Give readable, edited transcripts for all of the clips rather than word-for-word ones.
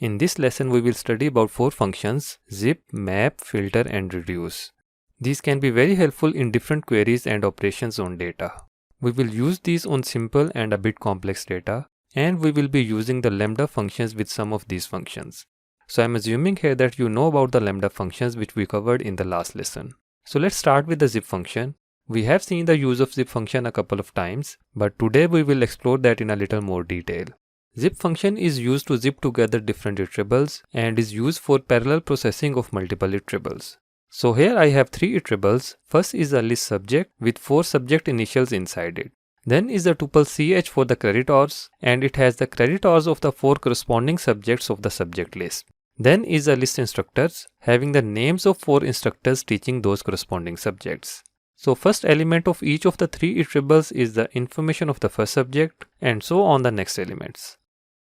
In this lesson, we will study about 4 functions: zip, map, filter, and reduce. These can be very helpful in different queries and operations on data. We will use these on simple and a bit complex data, and we will be using the lambda functions with some of these functions. So I'm assuming here that you know about the lambda functions which we covered in the last lesson. So let's start with the zip function. We have seen the use of zip function a couple of times, but today we will explore that in a little more detail. Zip function is used to zip together different iterables and is used for parallel processing of multiple iterables. So here I have 3 iterables. First is a list subject with 4 subject initials inside it. Then is the tuple ch for the creditors, and it has the creditors of the 4 corresponding subjects of the subject list. Then is the list instructors, having the names of 4 instructors teaching those corresponding subjects. So first element of each of the 3 iterables is the information of the first subject, and so on the next elements.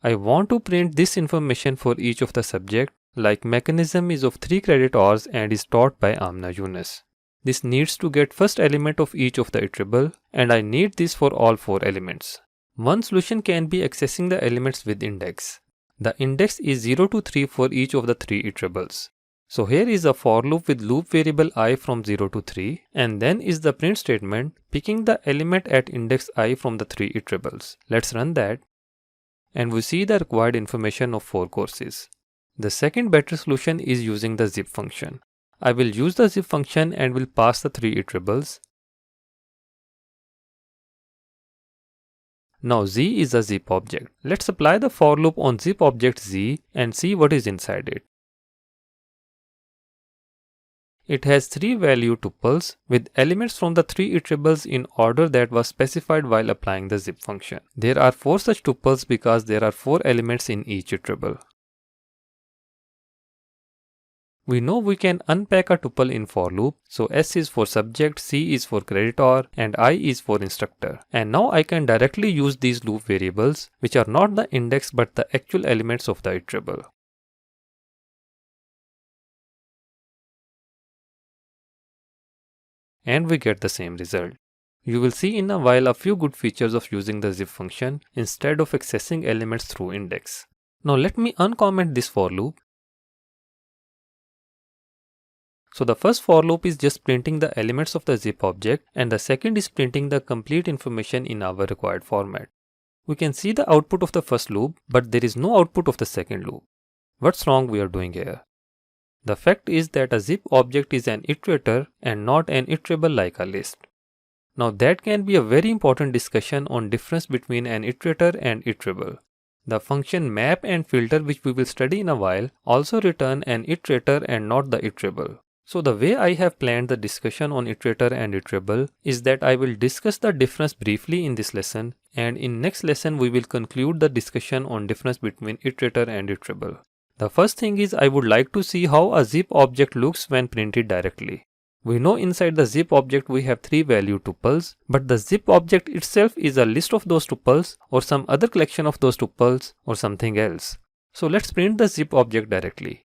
I want to print this information for each of the subject, like mechanism is of 3 creditors and is taught by Amna Yunus. This needs to get first element of each of the iterable, and I need this for all 4 elements. One solution can be accessing the elements with index. The index is 0 to 3 for each of the 3 iterables. So here is a for loop with loop variable I from 0 to 3, and then is the print statement picking the element at index I from the 3 iterables. Let's run that. And we see the required information of 4 courses. The second better solution is using the zip function. I will use the zip function and will pass the 3 iterables. Now z is a zip object. Let's apply the for loop on zip object z and see what is inside it. It has 3 value tuples with elements from the 3 iterables in order that was specified while applying the zip function. There are 4 such tuples because there are 4 elements in each iterable. We know we can unpack a tuple in for loop, so S is for subject, C is for creditor, and I is for instructor. And now I can directly use these loop variables, which are not the index but the actual elements of the iterable. And we get the same result. You will see in a while a few good features of using the zip function instead of accessing elements through index. Now let me uncomment this for loop. So the first for loop is just printing the elements of the zip object, and the second is printing the complete information in our required format. We can see the output of the first loop, but there is no output of the second loop. What's wrong we are doing here? The fact is that a zip object is an iterator and not an iterable like a list. Now that can be a very important discussion on difference between an iterator and iterable. The function map and filter, which we will study in a while, also return an iterator and not the iterable. So the way I have planned the discussion on iterator and iterable is that I will discuss the difference briefly in this lesson, and in next lesson we will conclude the discussion on difference between iterator and iterable. The first thing is I would like to see how a zip object looks when printed directly. We know inside the zip object we have 3 value tuples, but the zip object itself is a list of those tuples or some other collection of those tuples or something else. So let's print the zip object directly.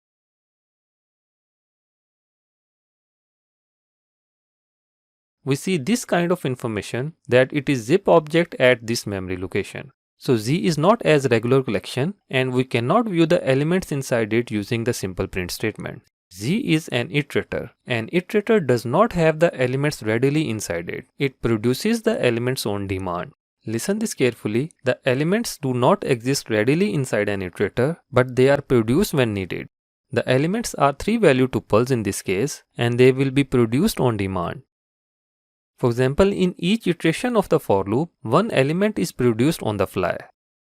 We see this kind of information that it is zip object at this memory location. So Z is not as regular collection and we cannot view the elements inside it using the simple print statement. Z is an iterator. An iterator does not have the elements readily inside it. It produces the elements on demand. Listen this carefully. The elements do not exist readily inside an iterator, but they are produced when needed. The elements are 3 value tuples in this case, and they will be produced on demand. For example, in each iteration of the for loop, one element is produced on the fly.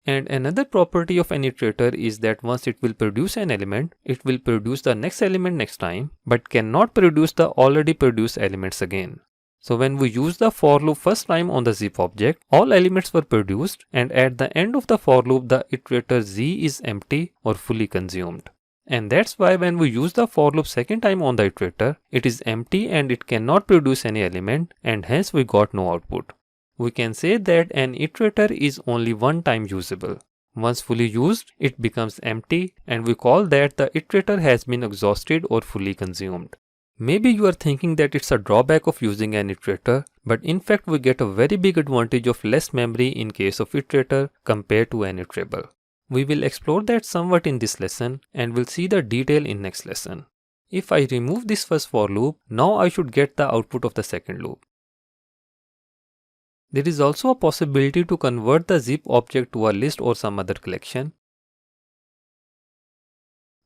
And another property of an iterator is that once it will produce an element, it will produce the next element next time, but cannot produce the already produced elements again. So when we use the for loop first time on the zip object, all elements were produced, and at the end of the for loop, the iterator Z is empty or fully consumed. And that's why when we use the for loop second time on the iterator, it is empty and it cannot produce any element, and hence we got no output. We can say that an iterator is only one time usable. Once fully used, it becomes empty, and we call that the iterator has been exhausted or fully consumed. Maybe you are thinking that it's a drawback of using an iterator, but in fact we get a very big advantage of less memory in case of iterator compared to an iterable. We will explore that somewhat in this lesson and will see the detail in next lesson. If I remove this first for loop, now I should get the output of the second loop. There is also a possibility to convert the zip object to a list or some other collection.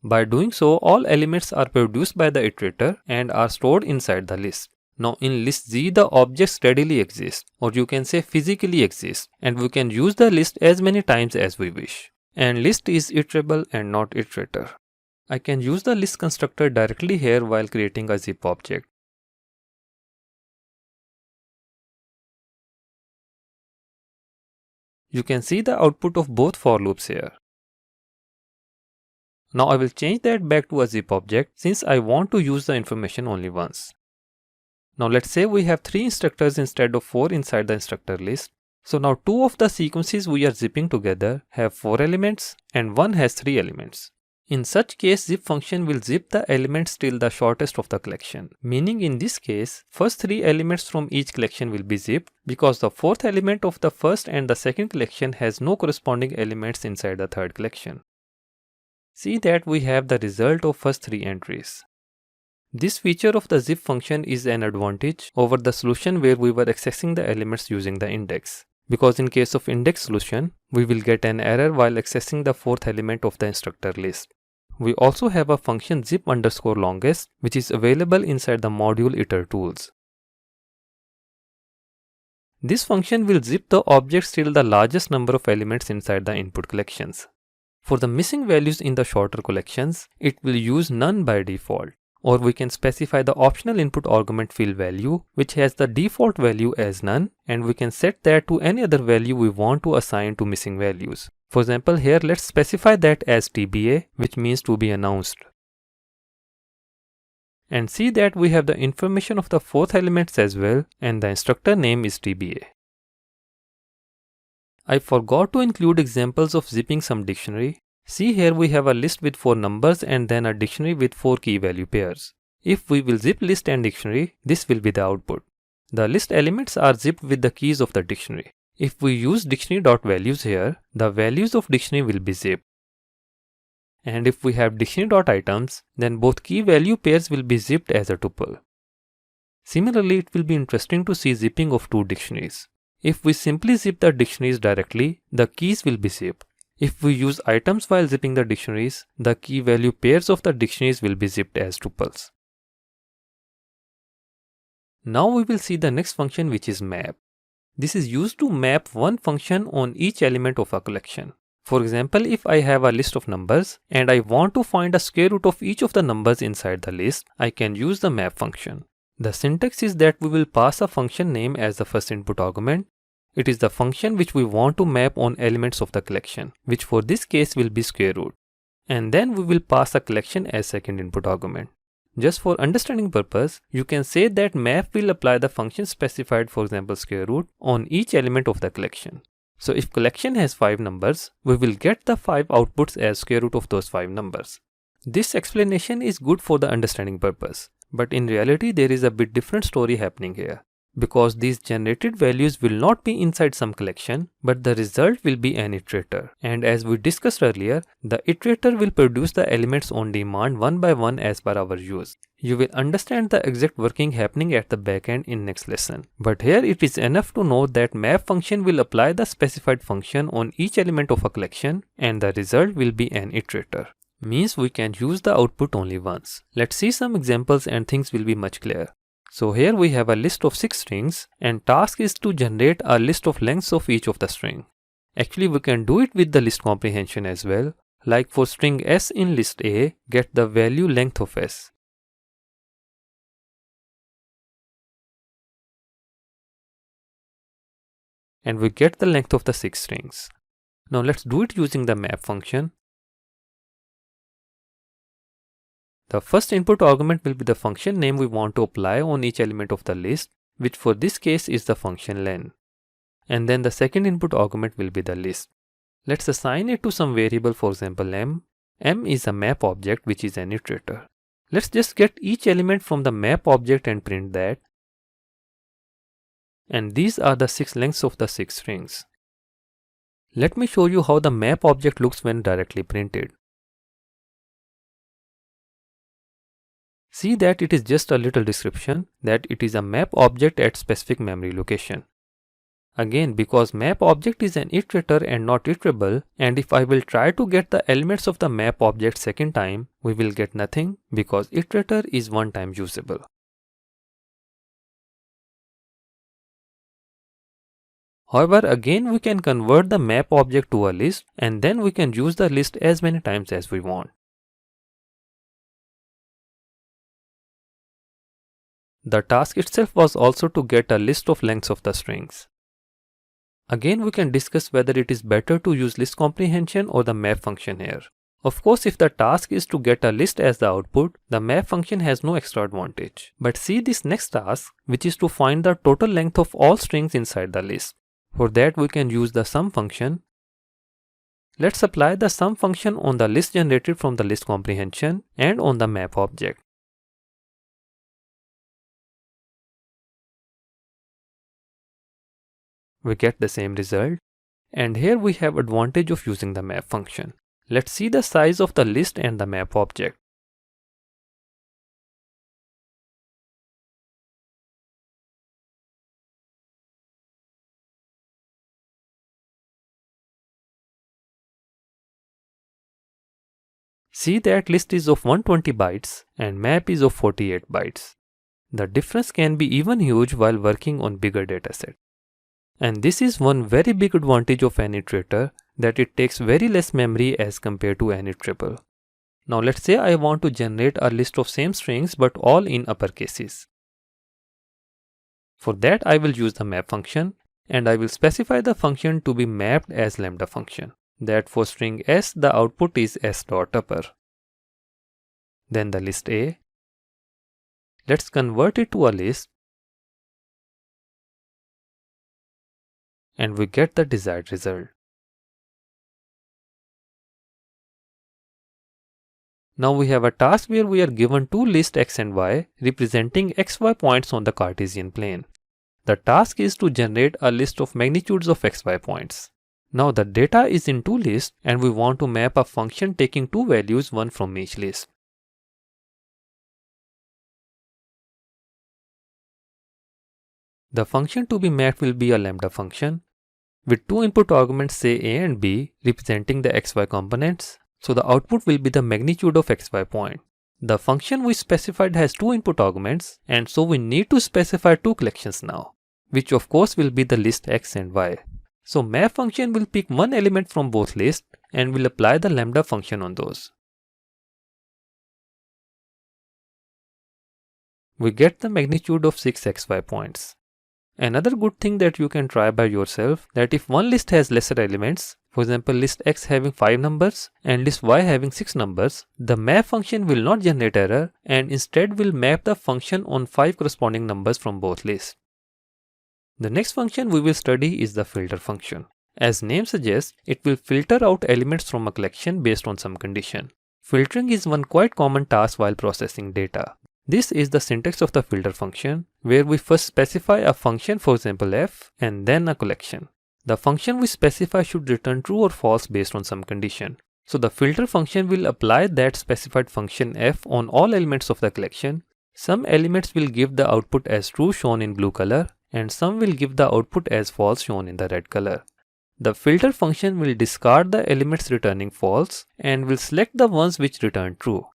By doing so, all elements are produced by the iterator and are stored inside the list. Now in list Z, the objects readily exist, or you can say physically exist, and we can use the list as many times as we wish. And list is iterable and not iterator. I can use the list constructor directly here while creating a zip object. You can see the output of both for loops here. Now I will change that back to a zip object since I want to use the information only once. Now let's say we have 3 instructors instead of 4 inside the instructor list. So now 2 of the sequences we are zipping together have 4 elements and 1 has 3 elements. In such case, zip function will zip the elements till the shortest of the collection. Meaning in this case, first 3 elements from each collection will be zipped because the 4th element of the first and the second collection has no corresponding elements inside the third collection. See that we have the result of first 3 entries. This feature of the zip function is an advantage over the solution where we were accessing the elements using the index. Because in case of index solution, we will get an error while accessing the 4th element of the instructor list. We also have a function zip_longest which is available inside the module itertools. This function will zip the objects till the largest number of elements inside the input collections. For the missing values in the shorter collections, it will use none by default. Or we can specify the optional input argument fill value which has the default value as none, and we can set that to any other value we want to assign to missing values. For example, here let's specify that as TBA, which means to be announced. And see that we have the information of the 4th elements as well, and the instructor name is TBA. I forgot to include examples of zipping some dictionary. See here we have a list with 4 numbers and then a dictionary with 4 key value pairs. If we will zip list and dictionary, this will be the output. The list elements are zipped with the keys of the dictionary. If we use dictionary.values here, the values of dictionary will be zipped. And if we have dictionary.items, then both key value pairs will be zipped as a tuple. Similarly, it will be interesting to see zipping of 2 dictionaries. If we simply zip the dictionaries directly, the keys will be zipped. If we use items while zipping the dictionaries, the key value pairs of the dictionaries will be zipped as tuples. Now we will see the next function, which is map. This is used to map one function on each element of a collection. For example, if I have a list of numbers and I want to find a square root of each of the numbers inside the list, I can use the map function. The syntax is that we will pass a function name as the first input argument. It is the function which we want to map on elements of the collection, which for this case will be square root. And then we will pass a collection as second input argument. Just for understanding purpose, you can say that map will apply the function specified, for example square root, on each element of the collection. So if collection has 5 numbers, we will get the 5 outputs as square root of those 5 numbers. This explanation is good for the understanding purpose, but in reality there is a bit different story happening here. Because these generated values will not be inside some collection, but the result will be an iterator. And as we discussed earlier, the iterator will produce the elements on demand one by one as per our use. You will understand the exact working happening at the backend in next lesson. But here it is enough to know that map function will apply the specified function on each element of a collection, and the result will be an iterator. Means we can use the output only once. Let's see some examples and things will be much clearer. So here we have a list of 6 strings, and task is to generate a list of lengths of each of the string. Actually we can do it with the list comprehension as well. Like for string s in list A, get the value length of s. And we get the length of the 6 strings. Now let's do it using the map function. The first input argument will be the function name we want to apply on each element of the list, which for this case is the function len. And then the second input argument will be the list. Let's assign it to some variable, for example m. M is a map object which is an iterator. Let's just get each element from the map object and print that. And these are the 6 lengths of the 6 strings. Let me show you how the map object looks when directly printed. See that it is just a little description that it is a map object at specific memory location. Again, because map object is an iterator and not iterable, and if I will try to get the elements of the map object second time, we will get nothing because iterator is one time usable. However, again we can convert the map object to a list and then we can use the list as many times as we want. The task itself was also to get a list of lengths of the strings. Again, we can discuss whether it is better to use list comprehension or the map function here. Of course, if the task is to get a list as the output, the map function has no extra advantage. But see this next task, which is to find the total length of all strings inside the list. For that, we can use the sum function. Let's apply the sum function on the list generated from the list comprehension and on the map object. We get the same result, and here we have advantage of using the map function. Let's see the size of the list and the map object. See that list is of 120 bytes and map is of 48 bytes. The difference can be even huge while working on bigger dataset. And this is one very big advantage of an iterator, that it takes very less memory as compared to an iterable. Now let's say I want to generate a list of same strings but all in uppercases. For that I will use the map function and I will specify the function to be mapped as lambda function. That for string s the output is s.upper. Then the list A. Let's convert it to a list and we get the desired result. Now we have a task where we are given two lists x and y representing xy points on the Cartesian plane. The task is to generate a list of magnitudes of xy points. Now the data is in two lists and we want to map a function taking two values, one from each list. The function to be mapped will be a lambda function with two input arguments, say a and b, representing the xy components. So the output will be the magnitude of xy point. The function we specified has two input arguments and so we need to specify two collections now, which of course will be the list x and y. So map function will pick one element from both lists and will apply the lambda function on those. We get the magnitude of 6 xy points. Another good thing that you can try by yourself, that if one list has lesser elements, for example list x having 5 numbers and list y having 6 numbers, the map function will not generate error and instead will map the function on 5 corresponding numbers from both lists. The next function we will study is the filter function. As name suggests, it will filter out elements from a collection based on some condition. Filtering is one quite common task while processing data. This is the syntax of the filter function, where we first specify a function, for example f, and then a collection. The function we specify should return true or false based on some condition. So the filter function will apply that specified function f on all elements of the collection. Some elements will give the output as true, shown in blue color, and some will give the output as false, shown in the red color. The filter function will discard the elements returning false and will select the ones which return true.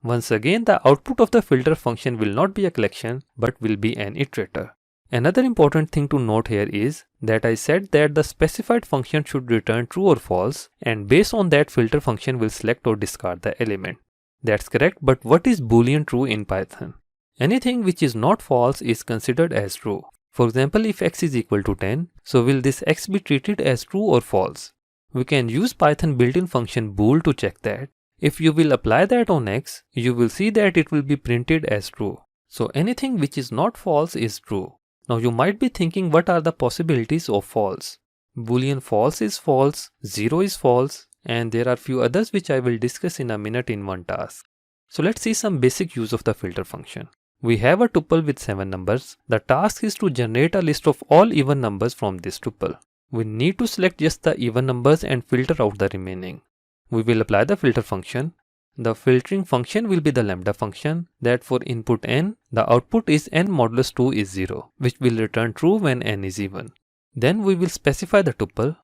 Once again, the output of the filter function will not be a collection but will be an iterator. Another important thing to note here is that I said that the specified function should return true or false, and based on that filter function will select or discard the element. That's correct, but what is Boolean true in Python? Anything which is not false is considered as true. For example, if x is equal to 10, so will this x be treated as true or false? We can use Python built-in function bool to check that. If you will apply that on x, you will see that it will be printed as true. So anything which is not false is true. Now you might be thinking, what are the possibilities of false? Boolean false is false, 0 is false, and there are few others which I will discuss in a minute in one task. So let's see some basic use of the filter function. We have a tuple with 7 numbers. The task is to generate a list of all even numbers from this tuple. We need to select just the even numbers and filter out the remaining. We will apply the filter function. The filtering function will be the lambda function that for input n, the output is n modulus 2 is 0, which will return true when n is even. Then we will specify the tuple.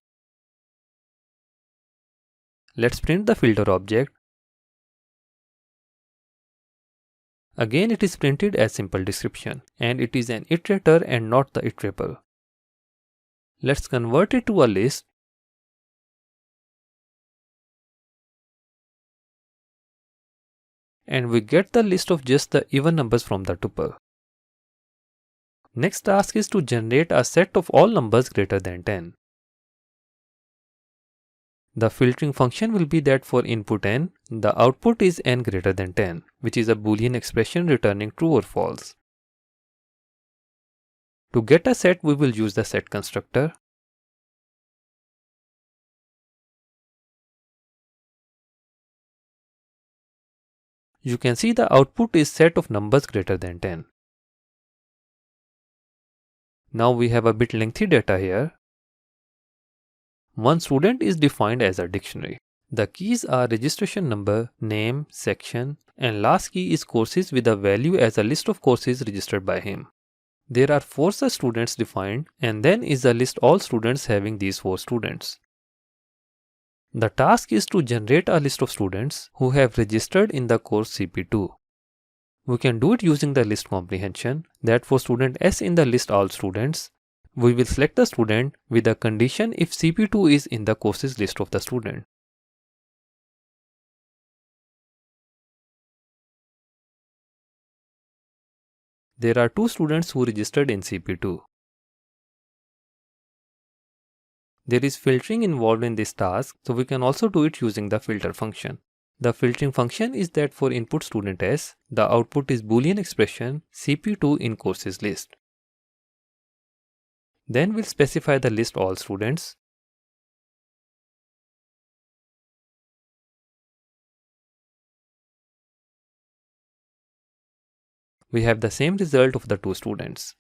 Let's print the filter object. Again, it is printed as simple description, and it is an iterator and not the iterable. Let's convert it to a list. And we get the list of just the even numbers from the tuple. Next task is to generate a set of all numbers greater than 10. The filtering function will be that for input n, the output is n greater than 10, which is a Boolean expression returning true or false. To get a set, we will use the set constructor. You can see the output is set of numbers greater than 10. Now we have a bit lengthy data here. One student is defined as a dictionary. The keys are registration number, name, section, and last key is courses with a value as a list of courses registered by him. There are 4 such students defined, and then is a list all students having these 4 students. The task is to generate a list of students who have registered in the course CP2. We can do it using the list comprehension that for student S in the list all students, we will select the student with a condition if CP2 is in the courses list of the student. There are 2 students who registered in CP2. There is filtering involved in this task, so we can also do it using the filter function. The filtering function is that for input student S, the output is Boolean expression CP2 in courses list. Then we'll specify the list all students. We have the same result of the 2 students.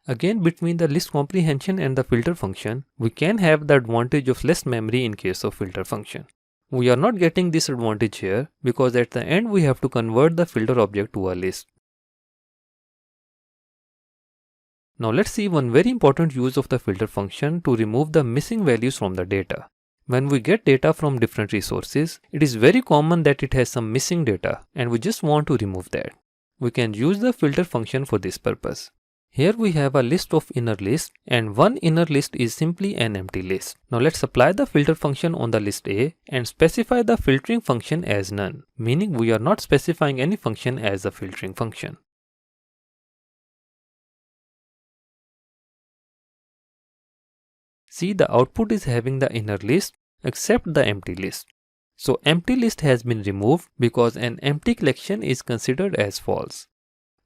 Again, between the list comprehension and the filter function, we can have the advantage of less memory in case of filter function. We are not getting this advantage here because at the end we have to convert the filter object to a list. Now let's see one very important use of the filter function to remove the missing values from the data. When we get data from different resources, it is very common that it has some missing data and we just want to remove that. We can use the filter function for this purpose. Here we have a list of inner list and one inner list is simply an empty list. Now let's apply the filter function on the list A and specify the filtering function as none, meaning we are not specifying any function as a filtering function. See, the output is having the inner list except the empty list. So empty list has been removed because an empty collection is considered as false.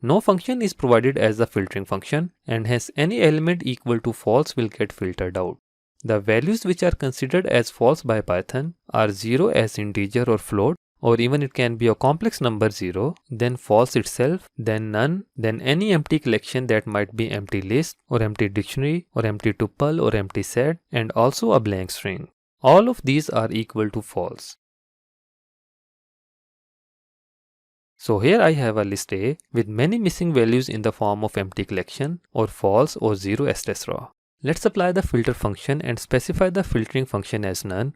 No function is provided as the filtering function and hence any element equal to false will get filtered out. The values which are considered as false by Python are 0 as integer or float, or even it can be a complex number 0, then false itself, then none, then any empty collection that might be empty list or empty dictionary or empty tuple or empty set, and also a blank string. All of these are equal to false. So here I have a list A with many missing values in the form of empty collection or false or 0 etc. Let's apply the filter function and specify the filtering function as none.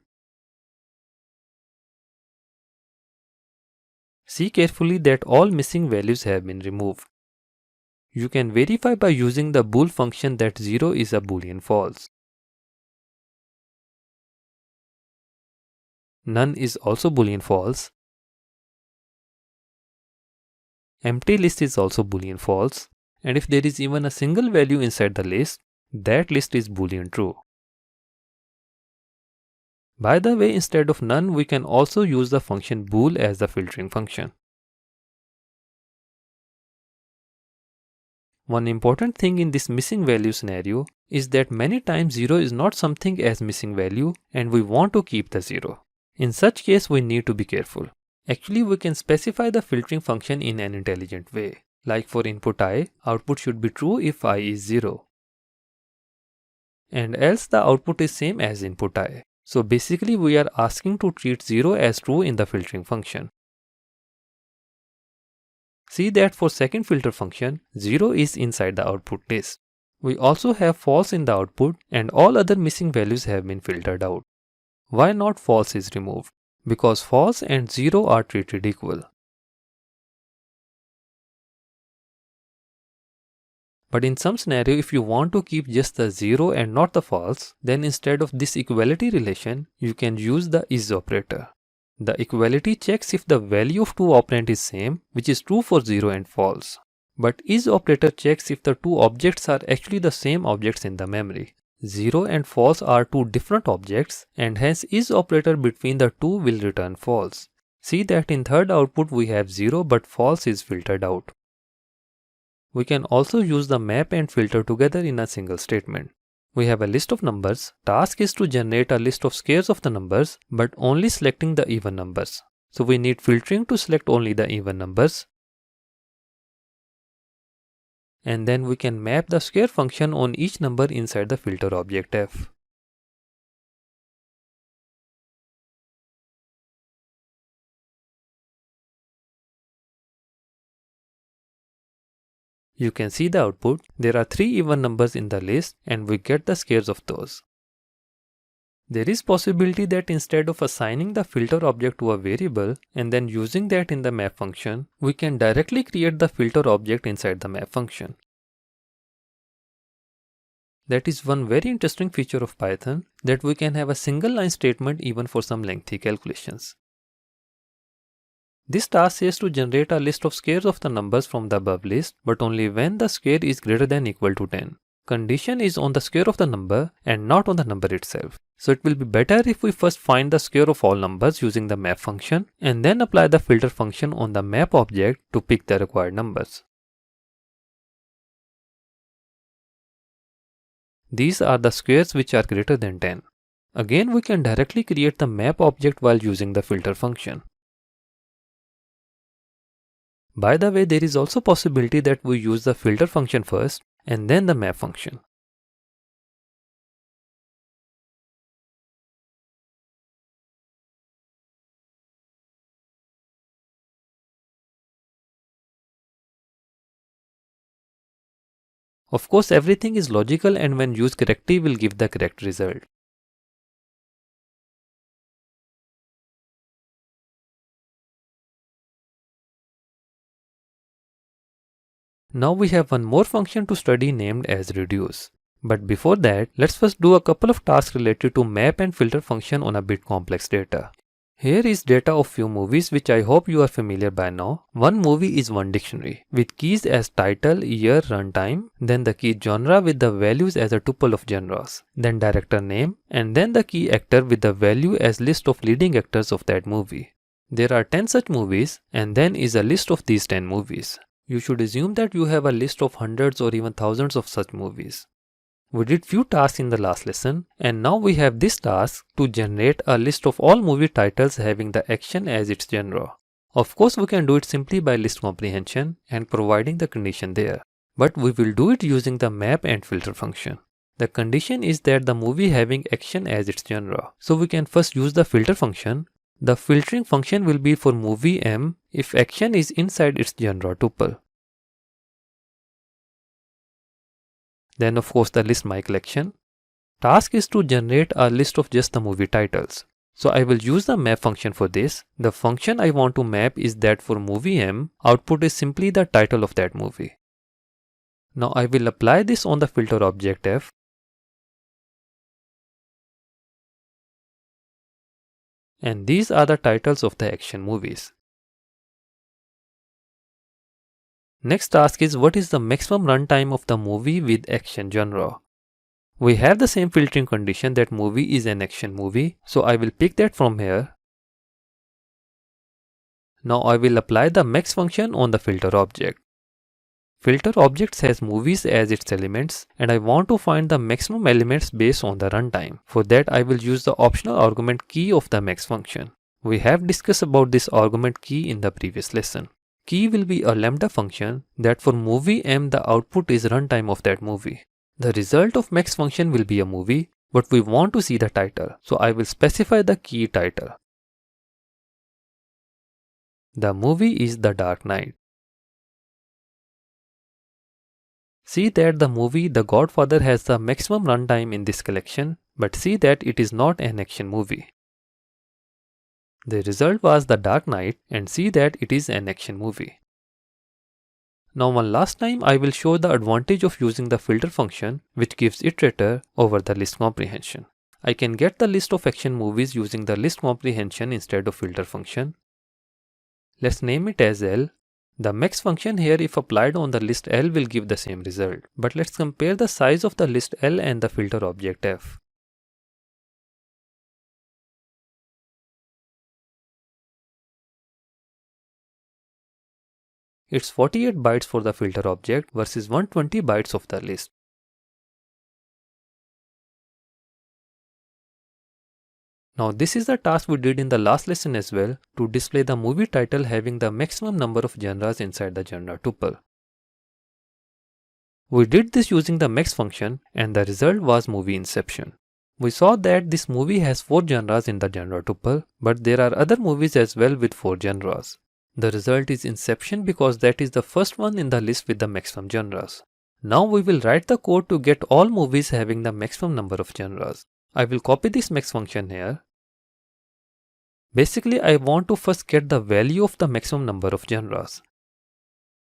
See carefully that all missing values have been removed. You can verify by using the bool function that 0 is a Boolean false. None is also Boolean false. Empty list is also Boolean false, and if there is even a single value inside the list, that list is Boolean true. By the way, instead of none, we can also use the function bool as the filtering function. One important thing in this missing value scenario is that many times 0 is not something as missing value and we want to keep the 0. In such case, we need to be careful. Actually, we can specify the filtering function in an intelligent way. Like for input I, output should be true if I is 0. and else the output is same as input I. So basically we are asking to treat 0 as true in the filtering function. See that for second filter function, 0 is inside the output list. We also have false in the output and all other missing values have been filtered out. Why not false is removed? Because false and 0 are treated equal. But in some scenario, if you want to keep just the 0 and not the false, then instead of this equality relation, you can use the is operator. The equality checks if the value of two operand is same, which is true for 0 and false. But is operator checks if the two objects are actually the same objects in the memory. 0 and false are two different objects, and hence is operator between the two will return false. See that in third output we have 0 but false is filtered out. We can also use the map and filter together in a single statement. We have a list of numbers. Task is to generate a list of squares of the numbers, but only selecting the even numbers. So we need filtering to select only the even numbers. And then we can map the square function on each number inside the filter object f. You can see the output. There are 3 even numbers in the list and we get the squares of those. There is possibility that instead of assigning the filter object to a variable and then using that in the map function, we can directly create the filter object inside the map function. That is one very interesting feature of Python, that we can have a single line statement even for some lengthy calculations. This task says to generate a list of squares of the numbers from the above list, but only when the square is greater than equal to 10. Condition is on the square of the number and not on the number itself. So it will be better if we first find the square of all numbers using the map function and then apply the filter function on the map object to pick the required numbers. These are the squares which are greater than 10. Again, we can directly create the map object while using the filter function. By the way, there is also possibility that we use the filter function first and then the map function. Of course, everything is logical and when used correctly will give the correct result. Now we have one more function to study named as reduce. But before that, let's first do a couple of tasks related to map and filter function on a bit complex data. Here is data of few movies which I hope you are familiar by now. One movie is one dictionary with keys as title, year, runtime, then the key genre with the values as a tuple of genres, then director name, and then the key actor with the value as list of leading actors of that movie. There are 10 such movies and then is a list of these 10 movies. You should assume that you have a list of hundreds or even thousands of such movies. We did few tasks in the last lesson and now we have this task to generate a list of all movie titles having the action as its genre. Of course, we can do it simply by list comprehension and providing the condition there. But we will do it using the map and filter function. The condition is that the movie having action as its genre. So we can first use the filter function. The filtering function will be for movie M if action is inside its genre tuple. Then of course the list my collection. Task is to generate a list of just the movie titles. So I will use the map function for this. The function I want to map is that for movie M, output is simply the title of that movie. Now I will apply this on the filter object F. And these are the titles of the action movies. Next task is what is the maximum runtime of the movie with action genre. We have the same filtering condition that movie is an action movie, so I will pick that from here. Now I will apply the max function on the filter object. Filter objects has movies as its elements and I want to find the maximum elements based on the runtime. For that I will use the optional argument key of the max function. We have discussed about this argument key in the previous lesson. Key will be a lambda function that for movie M the output is runtime of that movie. The result of max function will be a movie, but we want to see the title, so I will specify the key title. The movie is The Dark Knight. See that the movie The Godfather has the maximum runtime in this collection, but see that it is not an action movie. The result was The Dark Knight, and see that it is an action movie. Now one last time I will show the advantage of using the filter function, which gives iterator over the list comprehension. I can get the list of action movies using the list comprehension instead of filter function. Let's name it as L. The max function here, if applied on the list L, will give the same result. But let's compare the size of the list L and the filter object F. It's 48 bytes for the filter object versus 120 bytes of the list. Now this is the task we did in the last lesson as well, to display the movie title having the maximum number of genres inside the genre tuple. We did this using the max function, and the result was movie Inception. We saw that this movie has 4 genres in the genre tuple, but there are other movies as well with 4 genres. The result is Inception because that is the first one in the list with the maximum genres. Now we will write the code to get all movies having the maximum number of genres. I will copy this max function here. Basically, I want to first get the value of the maximum number of genres.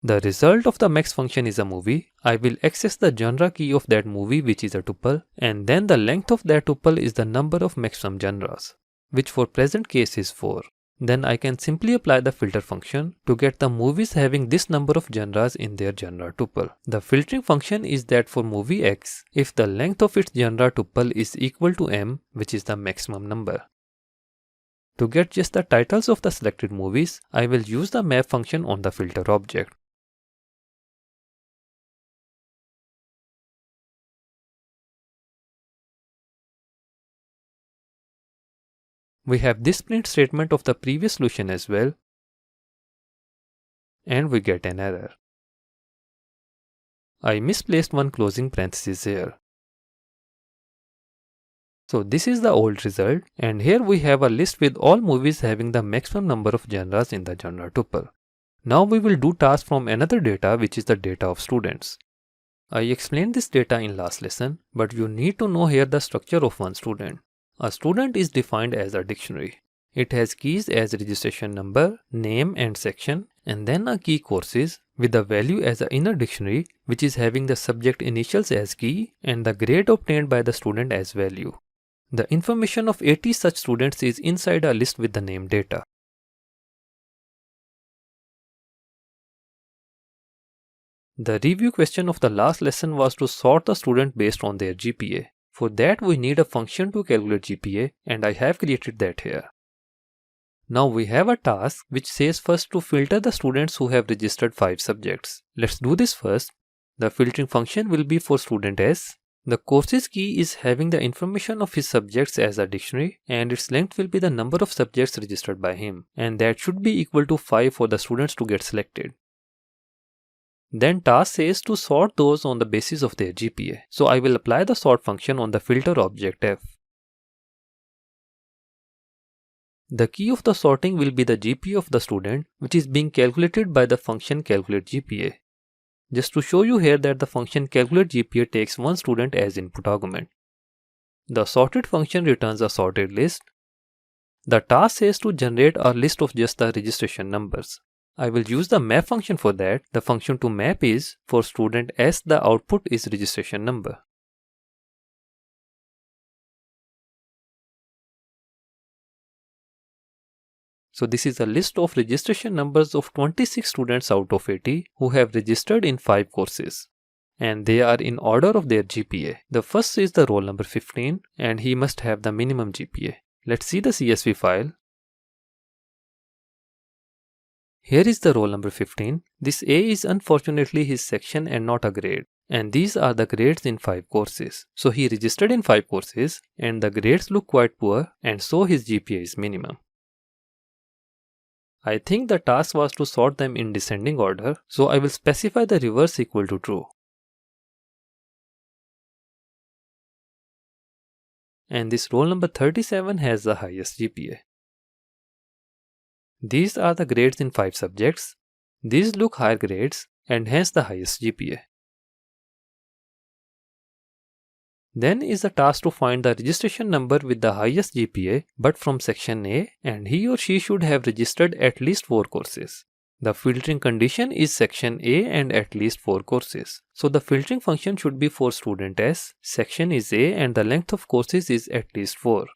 The result of the max function is a movie. I will access the genre key of that movie, which is a tuple, and then the length of that tuple is the number of maximum genres, which for present case is 4. Then I can simply apply the filter function to get the movies having this number of genres in their genre tuple. The filtering function is that for movie X, if the length of its genre tuple is equal to m, which is the maximum number. To get just the titles of the selected movies, I will use the map function on the filter object. We have this print statement of the previous solution as well, and we get an error. I misplaced one closing parenthesis here. So this is the old result, and here we have a list with all movies having the maximum number of genres in the genre tuple. Now we will do tasks from another data, which is the data of students. I explained this data in last lesson, but you need to know here the structure of one student. A student is defined as a dictionary. It has keys as registration number, name and section, and then a key courses with the value as an inner dictionary, which is having the subject initials as key and the grade obtained by the student as value. The information of 80 such students is inside a list with the name data. The review question of the last lesson was to sort the student based on their GPA. For that we need a function to calculate GPA, and I have created that here. Now we have a task which says first to filter the students who have registered 5 subjects. Let's do this first. The filtering function will be for student S. The courses key is having the information of his subjects as a dictionary, and its length will be the number of subjects registered by him, and that should be equal to 5 for the students to get selected. Then task says to sort those on the basis of their GPA. So I will apply the sort function on the filter object F. The key of the sorting will be the GPA of the student, which is being calculated by the function calculate GPA. Just to show you here that the function calculate GPA takes one student as input argument. The sorted function returns a sorted list. The task says to generate a list of just the registration numbers. I will use the map function for that. The function to map is for student S, the output is registration number. So this is a list of registration numbers of 26 students out of 80 who have registered in 5 courses. And they are in order of their GPA. The first is the roll number 15, and he must have the minimum GPA. Let's see the CSV file. Here is the roll number 15. This A is unfortunately his section and not a grade. And these are the grades in 5 courses. So he registered in 5 courses and the grades look quite poor, and so his GPA is minimum. I think the task was to sort them in descending order, so I will specify the reverse equal to true. and this roll number 37 has the highest GPA. These are the grades in 5 subjects. These look higher grades and hence the highest GPA. Then is the task to find the registration number with the highest GPA but from section A, and he or she should have registered at least 4 courses. The filtering condition is section A and at least 4 courses. So the filtering function should be for student S, section is A and the length of courses is at least 4.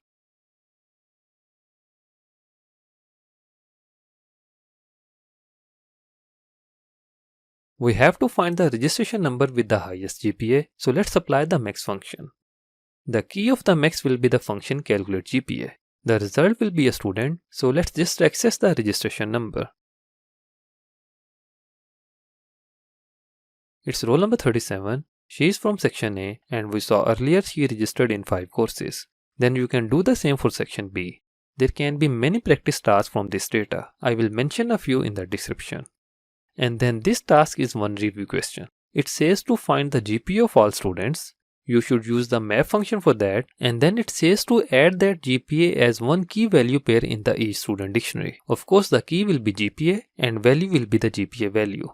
We have to find the registration number with the highest GPA, so let's apply the max function. The key of the max will be the function calculate GPA. The result will be a student, so let's just access the registration number. It's roll number 37, she is from section A and we saw earlier she registered in 5 courses. Then you can do the same for section B. There can be many practice tasks from this data. I will mention a few in the description. And then this task is one review question. It says to find the GPA of all students. You should use the map function for that, and then it says to add that GPA as one key value pair in the each student dictionary. Of course, the key will be GPA and value will be the GPA value.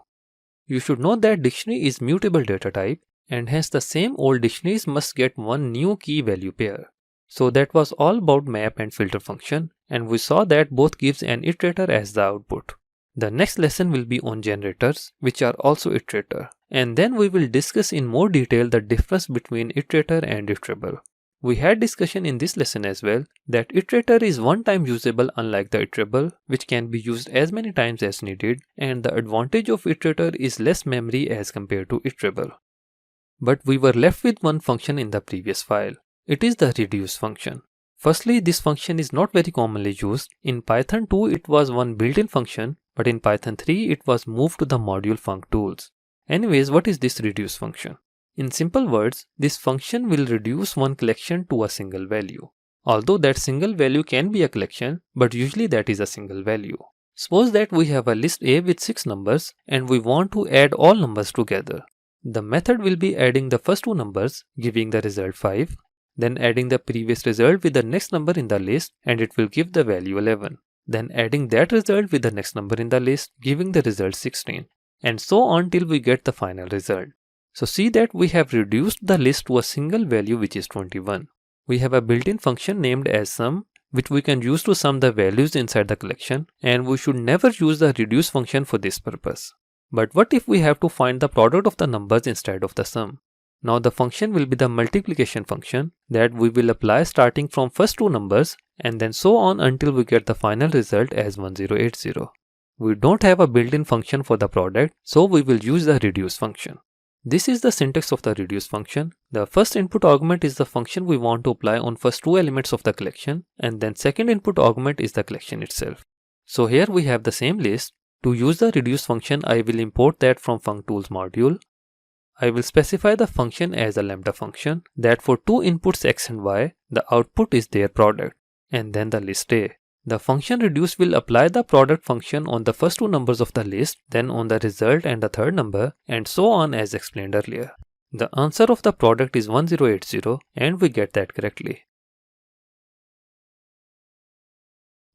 You should know that dictionary is mutable data type and hence the same old dictionaries must get one new key value pair. So that was all about map and filter function, and we saw that both gives an iterator as the output. The next lesson will be on generators, which are also iterator, and then we will discuss in more detail the difference between iterator and iterable. We had discussion in this lesson as well that iterator is one time usable unlike the iterable, which can be used as many times as needed, and the advantage of iterator is less memory as compared to iterable. But we were left with one function in the previous file. It is the reduce function. Firstly, this function is not very commonly used. In Python 2 it was one built-in function, but in Python 3 it was moved to the module func tools. Anyways, what is this reduce function? In simple words, this function will reduce one collection to a single value. Although that single value can be a collection, but usually that is a single value. Suppose that we have a list A with 6 numbers and we want to add all numbers together. The method will be adding the first 2 numbers, giving the result 5, then adding the previous result with the next number in the list and it will give the value 11. Then adding that result with the next number in the list, giving the result 16. And so on till we get the final result. So see that we have reduced the list to a single value which is 21. We have a built-in function named as sum, which we can use to sum the values inside the collection, and we should never use the reduce function for this purpose. But what if we have to find the product of the numbers instead of the sum? Now the function will be the multiplication function that we will apply starting from first 2 numbers and then so on until we get the final result as 1080. We don't have a built-in function for the product, so we will use the reduce function. This is the syntax of the reduce function. The first input argument is the function we want to apply on first 2 elements of the collection, and then second input argument is the collection itself. So here we have the same list. To use the reduce function, I will import that from functools module. I will specify the function as a lambda function that for 2 inputs x and y, the output is their product, and then the list A. The function reduce will apply the product function on the first 2 numbers of the list, then on the result and the third number, and so on as explained earlier. The answer of the product is 1080 and we get that correctly.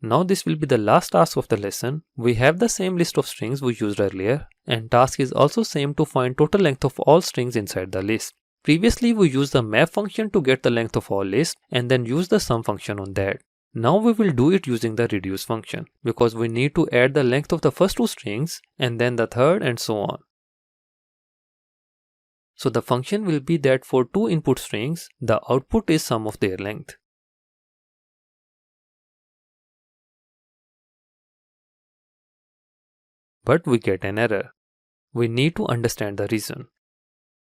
Now this will be the last task of the lesson. We have the same list of strings we used earlier, and task is also same to find total length of all strings inside the list. Previously we used the map function to get the length of all lists and then use the sum function on that. Now we will do it using the reduce function because we need to add the length of the first 2 strings and then the third and so on. So the function will be that for 2 input strings, the output is sum of their length. But we get an error. We need to understand the reason.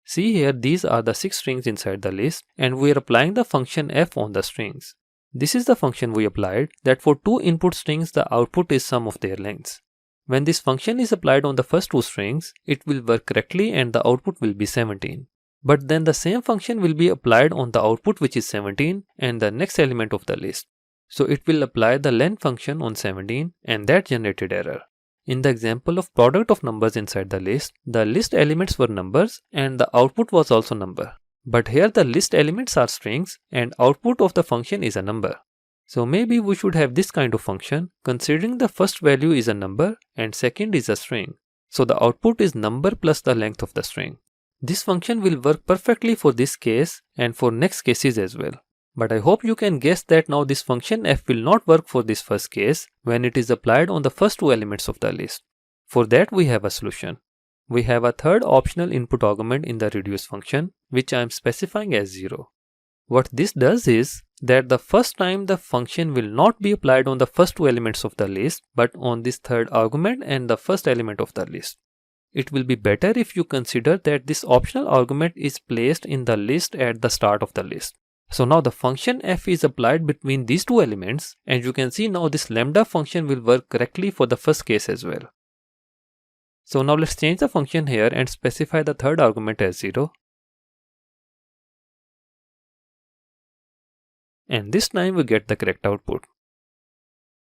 See here, these are the 6 strings inside the list and we are applying the function f on the strings. This is the function we applied that for 2 input strings the output is sum of their lengths. When this function is applied on the first 2 strings, it will work correctly and the output will be 17. But then the same function will be applied on the output which is 17 and the next element of the list. So it will apply the len function on 17 and that generated error. In the example of product of numbers inside the list elements were numbers and the output was also number. But here the list elements are strings and output of the function is a number. So maybe we should have this kind of function considering the first value is a number and second is a string. So the output is number plus the length of the string. This function will work perfectly for this case and for next cases as well. But I hope you can guess that now this function f will not work for this first case when it is applied on the first two elements of the list. For that we have a solution. We have a third optional input argument in the reduce function, which I am specifying as 0. What this does is that the first time the function will not be applied on the first two elements of the list, but on this third argument and the first element of the list. It will be better if you consider that this optional argument is placed in the list at the start of the list. So now the function f is applied between these two elements, and you can see now this lambda function will work correctly for the first case as well. So now let's change the function here and specify the third argument as 0. And this time we get the correct output.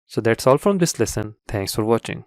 So that's all from this lesson. Thanks for watching.